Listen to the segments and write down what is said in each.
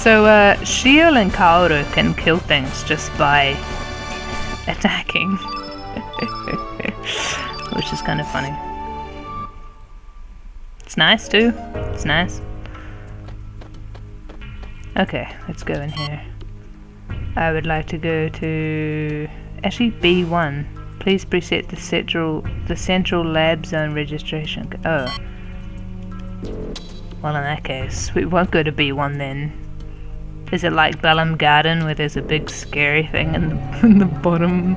So, Shield and Kaoru can kill things just by attacking. Which is kind of funny. It's nice too. It's nice. Okay, let's go in here. I would like to go to... actually, B1. Please preset the central lab zone registration. Oh. Well, in that case, we won't go to B1 then. Is it like Bellum Garden where there's a big scary thing in the bottom,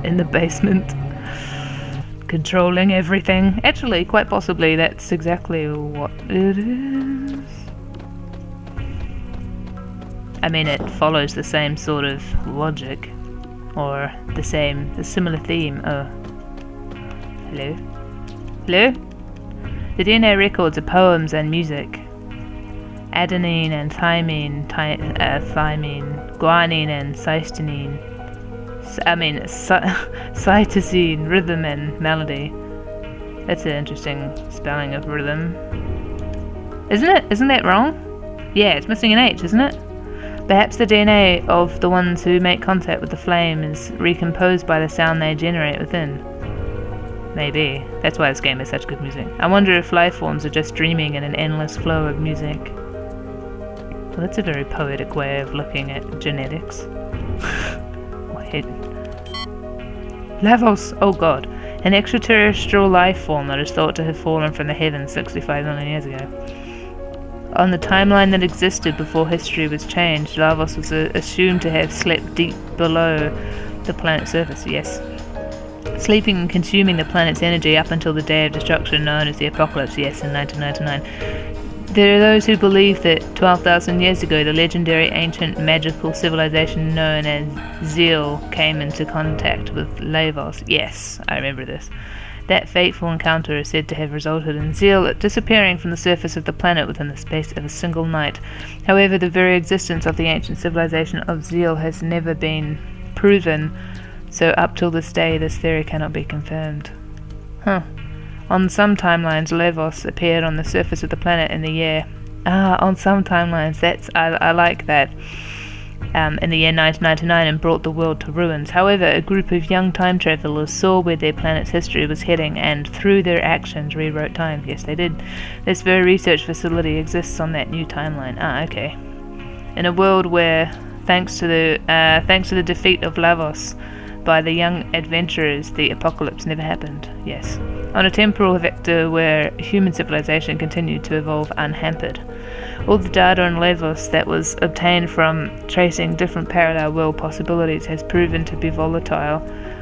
in the basement, controlling everything? Actually, quite possibly that's exactly what it is. I mean, it follows the same sort of logic, or the similar theme. Oh. Hello? Hello? The DNA records are poems and music. Adenine and thymine, guanine and cytosine. Cytosine, rhythm and melody. That's an interesting spelling of rhythm. Isn't it? Isn't that wrong? Yeah, it's missing an H, isn't it? Perhaps the DNA of the ones who make contact with the flame is recomposed by the sound they generate within. Maybe. That's why this game is such good music. I wonder if life forms are just dreaming in an endless flow of music. Well, that's a very poetic way of looking at genetics. Wait. Lavos! Oh god. An extraterrestrial life form that is thought to have fallen from the heavens 65 million years ago. On the timeline that existed before history was changed, Lavos was assumed to have slept deep below the planet's surface, yes. Sleeping and consuming the planet's energy up until the day of destruction known as the Apocalypse, yes, in 1999. There are those who believe that 12,000 years ago the legendary ancient magical civilization known as Zeal came into contact with Lavos. Yes, I remember this. That fateful encounter is said to have resulted in Zeal disappearing from the surface of the planet within the space of a single night. However, the very existence of the ancient civilization of Zeal has never been proven, so up till this day this theory cannot be confirmed. Huh. On some timelines, Lavos appeared on the surface of the planet in the year... on some timelines, I like that. In the year 1999 and brought the world to ruins. However, a group of young time travelers saw where their planet's history was heading and, through their actions, rewrote time. Yes, they did. This very research facility exists on that new timeline. Okay. In a world where, thanks to the defeat of Lavos by the young adventurers, the apocalypse never happened. Yes. On a temporal vector where human civilization continued to evolve unhampered. All the data on Lavos that was obtained from tracing different parallel world possibilities has proven to be volatile,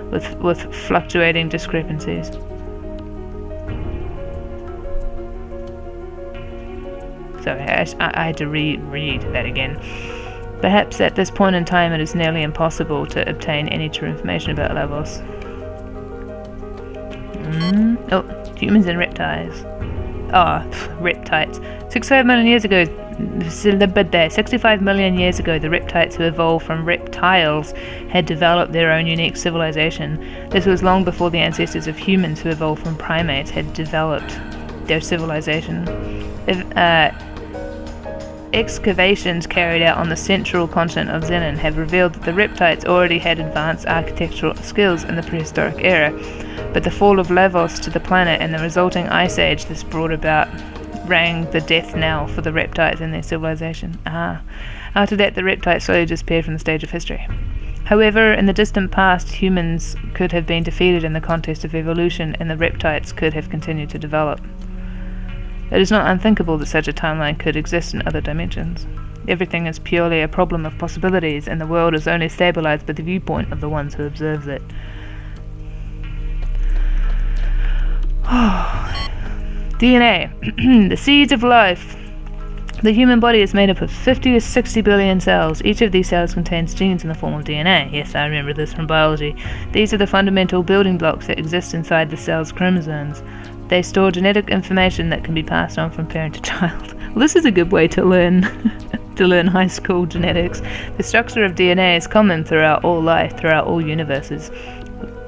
with fluctuating discrepancies. Sorry, I had to reread that again. Perhaps at this point in time it is nearly impossible to obtain any true information about Lavos. Oh, humans and reptiles. Reptiles. 65 million years ago, the reptiles who evolved from reptiles had developed their own unique civilization. This was long before the ancestors of humans who evolved from primates had developed their civilization. Excavations carried out on the central continent of Zenon have revealed that the reptiles already had advanced architectural skills in the prehistoric era, but the fall of Lavos to the planet and the resulting ice age this brought about rang the death knell for the reptiles and their civilization. After that, the reptiles slowly disappeared from the stage of history. However, in the distant past, humans could have been defeated in the contest of evolution, and the reptiles could have continued to develop. It is not unthinkable that such a timeline could exist in other dimensions. Everything is purely a problem of possibilities, and the world is only stabilized by the viewpoint of the ones who observe it. DNA. The seeds of life. The human body is made up of 50 to 60 billion cells. Each of these cells contains genes in the form of DNA. Yes, I remember this from biology. These are the fundamental building blocks that exist inside the cell's chromosomes. They store genetic information that can be passed on from parent to child. Well, this is a good way to learn high school genetics. The structure of DNA is common throughout all life, throughout all universes.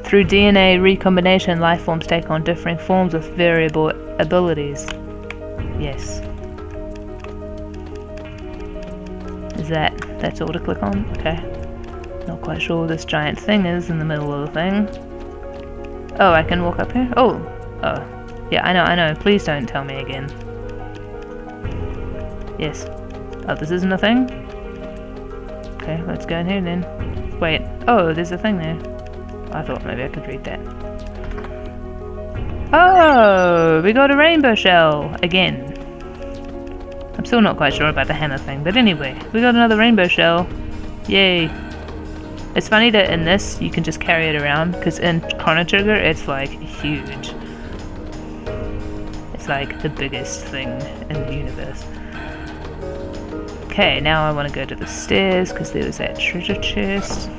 Through DNA recombination, life forms take on differing forms with variable abilities. Yes. Is that's all to click on? Okay. Not quite sure what this giant thing is in the middle of the thing. Oh, I can walk up here? Oh. Yeah, I know. Please don't tell me again. Yes. Oh, this isn't a thing? Okay, let's go in here then. Wait. Oh, there's a thing there. I thought maybe I could read that. Oh, we got a rainbow shell again. I'm still not quite sure about the hammer thing, but anyway, we got another rainbow shell. Yay. It's funny that in this you can just carry it around, because in Chrono Trigger it's like huge. It's like the biggest thing in the universe. Okay, now I want to go to the stairs because there was that treasure chest.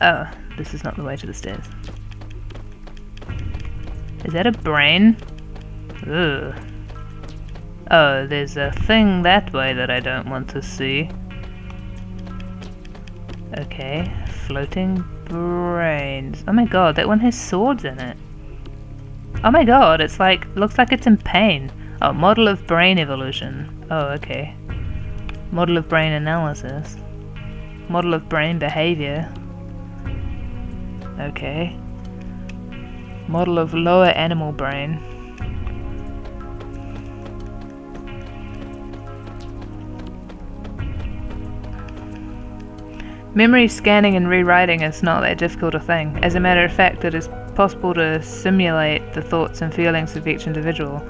Oh, this is not the way to the stairs. Is that a brain? Ugh. Oh, there's a thing that way that I don't want to see. Okay, floating brains. Oh my god, that one has swords in it. Oh my god, it's like, looks like it's in pain. Oh, model of brain evolution. Oh, okay. Model of brain analysis. Model of brain behavior. Okay. Model of lower animal brain. Memory scanning and rewriting is not that difficult a thing. As a matter of fact, it is possible to simulate the thoughts and feelings of each individual.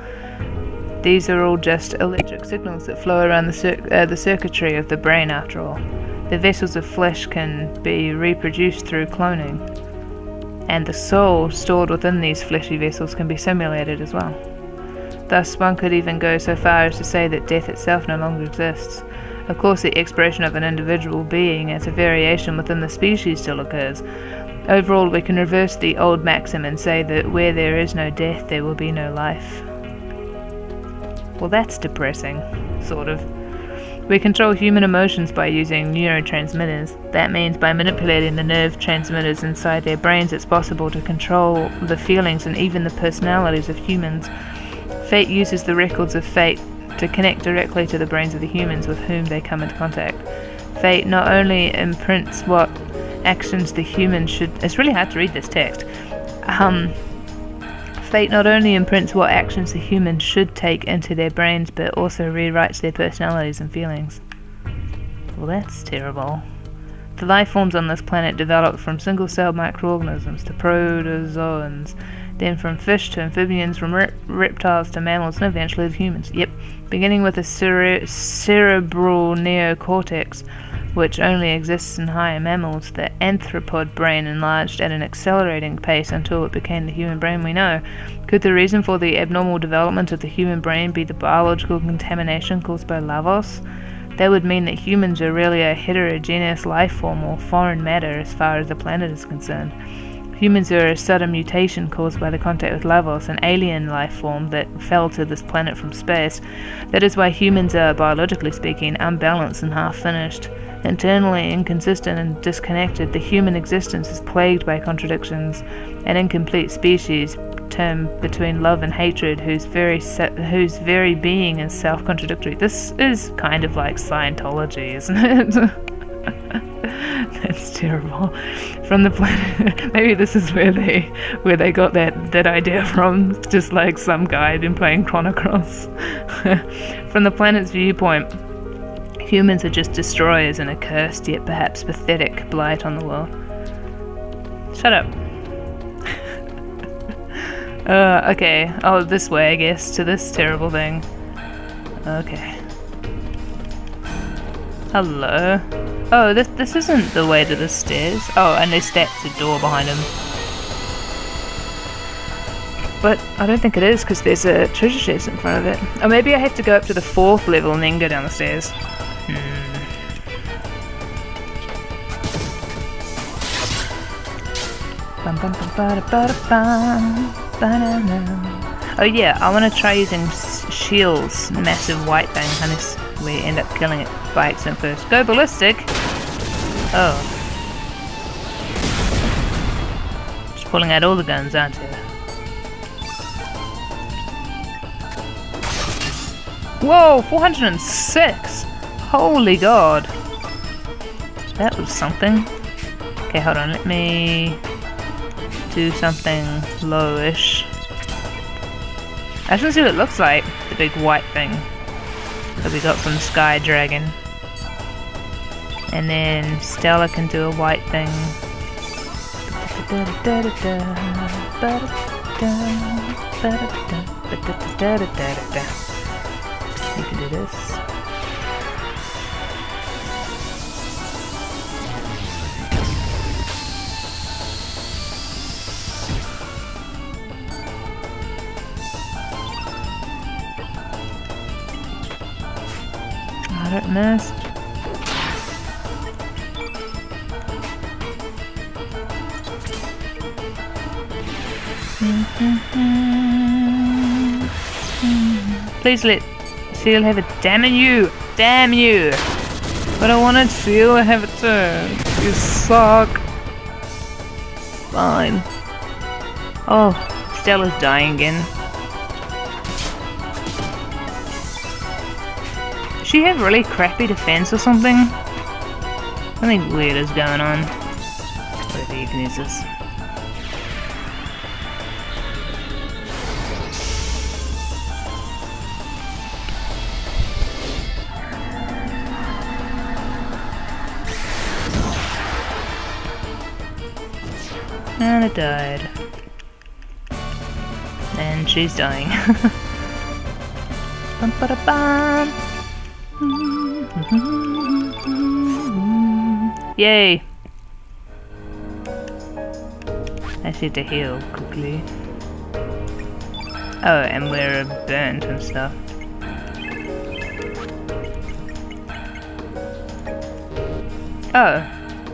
These are all just electric signals that flow around the circuitry of the brain after all. The vessels of flesh can be reproduced through cloning, and the soul stored within these fleshy vessels can be simulated as well. Thus, one could even go so far as to say that death itself no longer exists. Of course, the expiration of an individual being as a variation within the species still occurs. Overall, we can reverse the old maxim and say that where there is no death, there will be no life. Well, that's depressing, sort of. We control human emotions by using neurotransmitters. That means by manipulating the nerve transmitters inside their brains, it's possible to control the feelings and even the personalities of humans. Fate uses the records of fate to connect directly to the brains of the humans with whom they come into contact. Fate not only imprints what actions the humans should... It's really hard to read this text. Fate not only imprints what actions the humans should take into their brains, but also rewrites their personalities and feelings. Well, that's terrible. The life forms on this planet developed from single-celled microorganisms to protozoans, then from fish to amphibians, from reptiles to mammals, and eventually to humans. Yep, beginning with a cerebral neocortex, which only exists in higher mammals, the anthropod brain enlarged at an accelerating pace until it became the human brain we know. Could the reason for the abnormal development of the human brain be the biological contamination caused by Lavos? That would mean that humans are really a heterogeneous life form or foreign matter as far as the planet is concerned. Humans are a sudden mutation caused by the contact with Lavos, an alien life form that fell to this planet from space. That is why humans are, biologically speaking, unbalanced and half-finished. Internally inconsistent and disconnected, the human existence is plagued by contradictions. An incomplete species, term between love and hatred, whose very being is self-contradictory. This is kind of like Scientology, isn't it? That's terrible. From the planet, maybe this is where they got that idea from. Just like some guy had been playing Chrono Cross. From the planet's viewpoint, humans are just destroyers and a cursed yet perhaps pathetic blight on the world. Shut up. Okay. Oh, this way, I guess, to this terrible thing. Okay. Hello. Oh, this isn't the way to the stairs. Oh, and there's that door behind him. But I don't think it is, because there's a treasure chest in front of it. Or maybe I have to go up to the 4th level and then go down the stairs. Oh yeah, I want to try using Shield's massive white thing, unless we end up killing it by accident first. Go ballistic! Oh. Just pulling out all the guns, aren't you? Whoa, 406! Holy god. That was something. Okay, hold on, let me do something lowish. I just want to see what it looks like, the big white thing that we got from Sky Dragon. And then Stella can do a white thing. You can do this. I don't miss. Please let Seal have it. Damn you! Damn you! But I wanted Seal to have a turn. You suck. Fine. Oh, Stella's dying again. Does she have really crappy defense or something? Something weird is going on. Whatever, you can use this. And it died. And she's dying. Bum, ba, da, bum. Yay! I need to heal quickly. Oh, and we're burnt and stuff. Oh,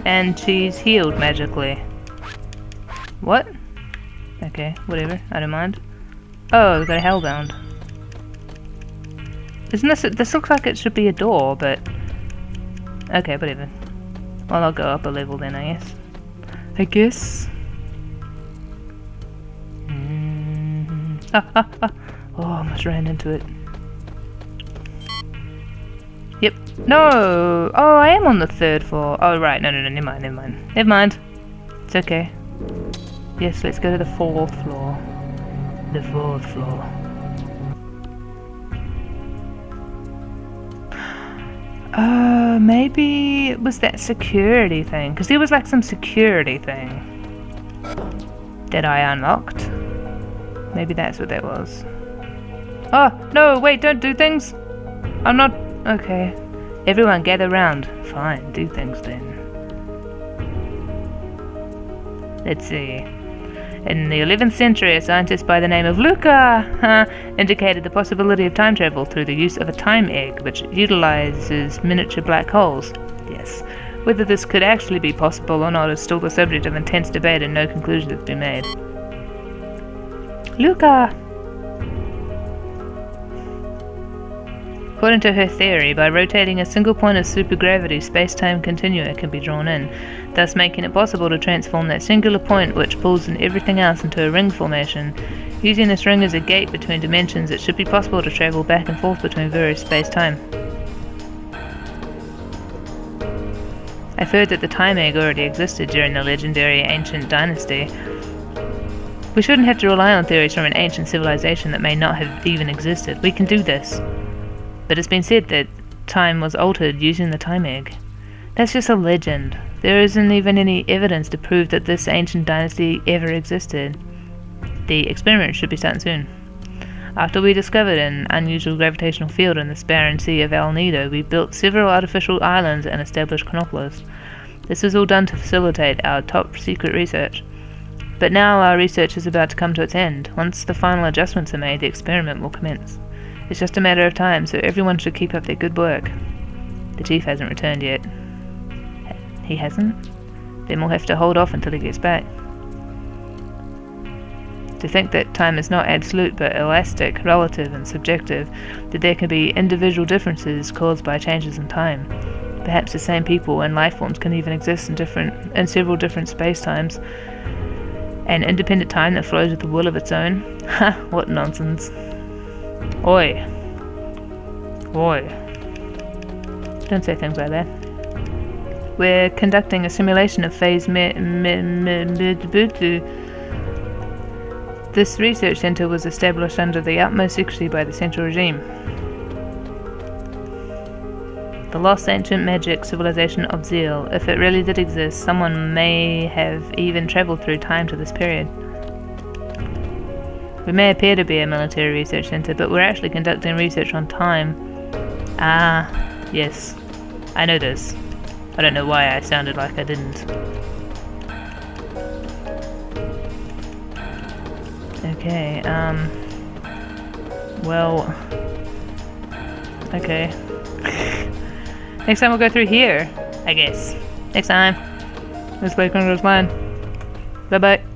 and she's healed magically. What? Okay, whatever, I don't mind. Oh, we got a hellbound. Isn't this looks like it should be a door, but... Okay, whatever. Well, I'll go up a level then, I guess. Oh, I almost ran into it. Yep. No! Oh, I am on the 3rd floor. Oh, right, no, never mind. It's okay. Yes, let's go to the 4th floor. The 4th floor. Maybe it was that security thing. Because there was like some security thing that I unlocked. Maybe that's what that was. Oh, no, wait, don't do things. I'm not... Okay. Everyone gather round. Fine, do things then. Let's see. In the 11th century, a scientist by the name of Luca indicated the possibility of time travel through the use of a time egg, which utilizes miniature black holes. Yes. Whether this could actually be possible or not is still the subject of intense debate and no conclusion has been made. Luca! According to her theory, by rotating a single point of supergravity, space-time continua can be drawn in, thus making it possible to transform that singular point which pulls in everything else into a ring formation. Using this ring as a gate between dimensions, it should be possible to travel back and forth between various space-time. I've heard that the time egg already existed during the legendary ancient dynasty. We shouldn't have to rely on theories from an ancient civilization that may not have even existed. We can do this. But it's been said that time was altered using the time egg. That's just a legend. There isn't even any evidence to prove that this ancient dynasty ever existed. The experiment should be starting soon. After we discovered an unusual gravitational field in the barren sea of El Nido, we built several artificial islands and established Chronopolis. This was all done to facilitate our top secret research. But now our research is about to come to its end. Once the final adjustments are made, the experiment will commence. It's just a matter of time, so everyone should keep up their good work. The chief hasn't returned yet. He hasn't? Then we'll have to hold off until he gets back. To think that time is not absolute but elastic, relative and subjective, that there can be individual differences caused by changes in time. Perhaps the same people and life forms can even exist in several different space-times. An independent time that flows with a will of its own? Ha! What nonsense. Oi. Boy. Don't say things like that. We're conducting a simulation of phase This research center was established under the utmost secrecy by the Central Regime. The lost ancient magic civilization of Zeal. If it really did exist, someone may have even traveled through time to this period. We may appear to be a military research center, but we're actually conducting research on time. Ah, yes. I know this. I don't know why I sounded like I didn't. Okay, well... Okay. Next time we'll go through here, I guess. Next time. Let's play Chrono's Line. Bye-bye.